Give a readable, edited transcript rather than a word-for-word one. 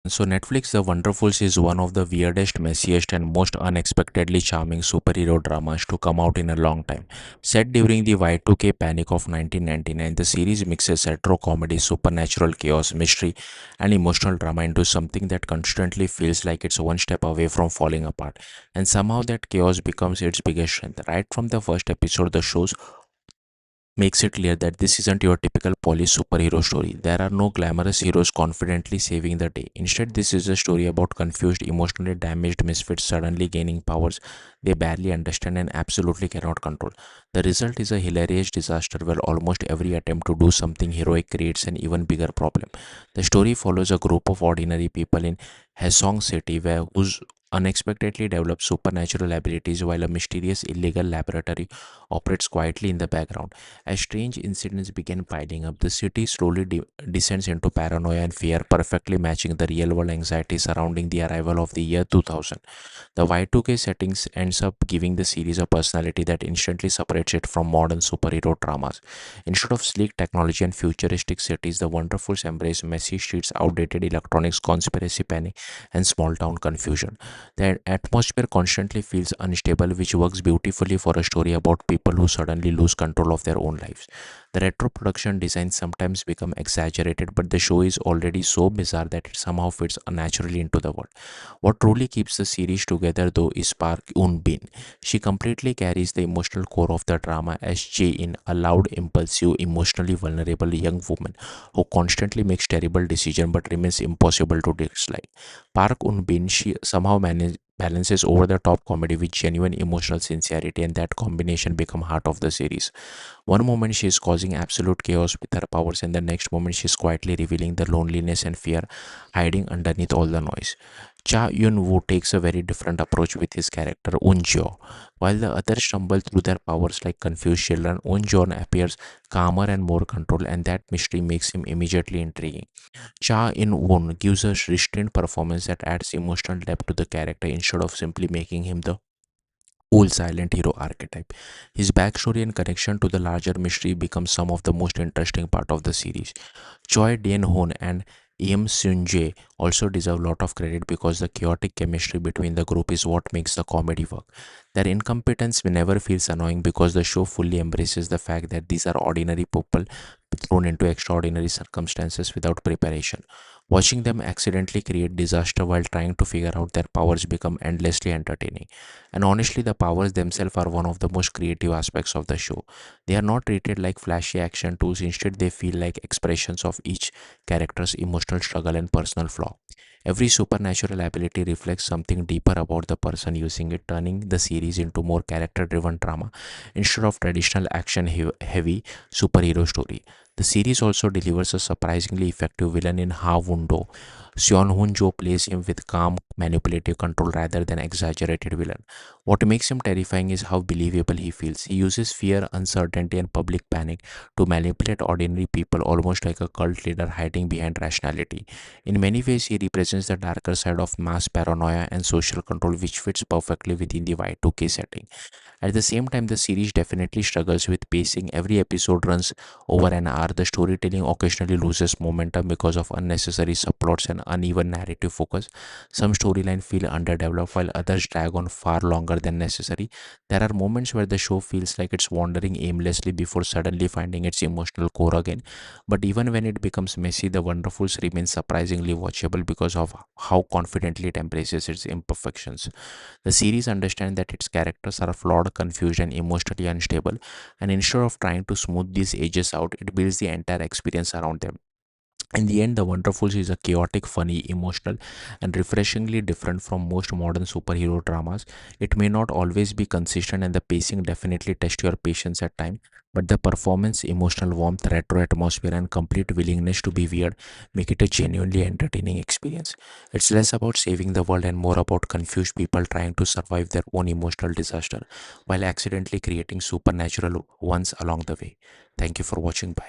So Netflix The Wonderfuls is one of the weirdest, messiest and most unexpectedly charming superhero dramas to come out in a long time. Set during the Y2K panic of 1999, the series mixes retro comedy, supernatural chaos, mystery and emotional drama into something that constantly feels like it's one step away from falling apart. And somehow that chaos becomes its biggest strength. Right from the first episode, the show's makes it clear that this isn't your typical polished superhero story. There are no glamorous heroes confidently saving the day. Instead, this is a story about confused, emotionally damaged misfits suddenly gaining powers they barely understand and absolutely cannot control. The result is a hilarious disaster where almost every attempt to do something heroic creates an even bigger problem. The story follows a group of ordinary people in Hesong City whose unexpectedly develop supernatural abilities while a mysterious illegal laboratory operates quietly in the background. As strange incidents begin piling up, the city slowly descends into paranoia and fear, perfectly matching the real world anxiety surrounding the arrival of the year 2000. The Y2K settings ends up giving the series a personality that instantly separates it from modern superhero dramas. Instead of sleek technology and futuristic cities, the Wonderfuls embrace messy streets, outdated electronics, conspiracy panic, and small town confusion. The atmosphere constantly feels unstable, which works beautifully for a story about people who suddenly lose control of their own lives. The retro production designs sometimes become exaggerated, but the show is already so bizarre that it somehow fits naturally into the world. What truly keeps the series together, though, is Park Eun Bin. She completely carries the emotional core of the drama as Jae-in, a loud, impulsive, emotionally vulnerable young woman who constantly makes terrible decisions but remains impossible to dislike. Park Eun Bin, she somehow balances over the top comedy with genuine emotional sincerity, and that combination become heart of the series. One moment she is causing absolute chaos with her powers, and the next moment she is quietly revealing the loneliness and fear hiding underneath all the noise. Cha Yun Woo takes a very different approach with his character Un Jo. While the others stumble through their powers like confused children, Un Jo appears calmer and more controlled, and that mystery makes him immediately intriguing. Cha In Woon gives a restrained performance that adds emotional depth to the character instead of simply making him the old silent hero archetype. His backstory and connection to the larger mystery becomes some of the most interesting part of the series. Choi Dien-hoon and Im Seung-jae also deserve a lot of credit because the chaotic chemistry between the group is what makes the comedy work. Their incompetence never feels annoying because the show fully embraces the fact that these are ordinary people thrown into extraordinary circumstances without preparation. Watching them accidentally create disaster while trying to figure out their powers become endlessly entertaining. And honestly, the powers themselves are one of the most creative aspects of the show. They are not treated like flashy action tools, instead, they feel like expressions of each character's emotional struggle and personal flaw. Every supernatural ability reflects something deeper about the person using it, turning the series into more character driven drama instead of traditional action heavy superhero story. The series also delivers a surprisingly effective villain in Ha Wundo. Seon Hoon Jo plays him with calm, manipulative control rather than exaggerated villain. What makes him terrifying is how believable he feels. He uses fear, uncertainty, and public panic to manipulate ordinary people almost like a cult leader hiding behind rationality. In many ways, he represents the darker side of mass paranoia and social control, which fits perfectly within the Y2K setting. At the same time, the series definitely struggles with pacing. Every episode runs over an hour. The storytelling occasionally loses momentum because of unnecessary subplots and uneven narrative focus. Some storylines feel underdeveloped while others drag on far longer than necessary. There are moments where the show feels like it's wandering aimlessly before suddenly finding its emotional core again. But even when it becomes messy, The Wonderfuls remains surprisingly watchable because of how confidently it embraces its imperfections. The series understands that its characters are flawed, confused, and emotionally unstable, and instead of trying to smooth these edges out, it builds the entire experience around them. In the end, The Wonderfuls is a chaotic, funny, emotional, and refreshingly different from most modern superhero dramas. It may not always be consistent, and the pacing definitely tests your patience at times. But the performance, emotional warmth, retro atmosphere, and complete willingness to be weird make it a genuinely entertaining experience. It's less about saving the world and more about confused people trying to survive their own emotional disaster while accidentally creating supernatural ones along the way. Thank you for watching. Bye.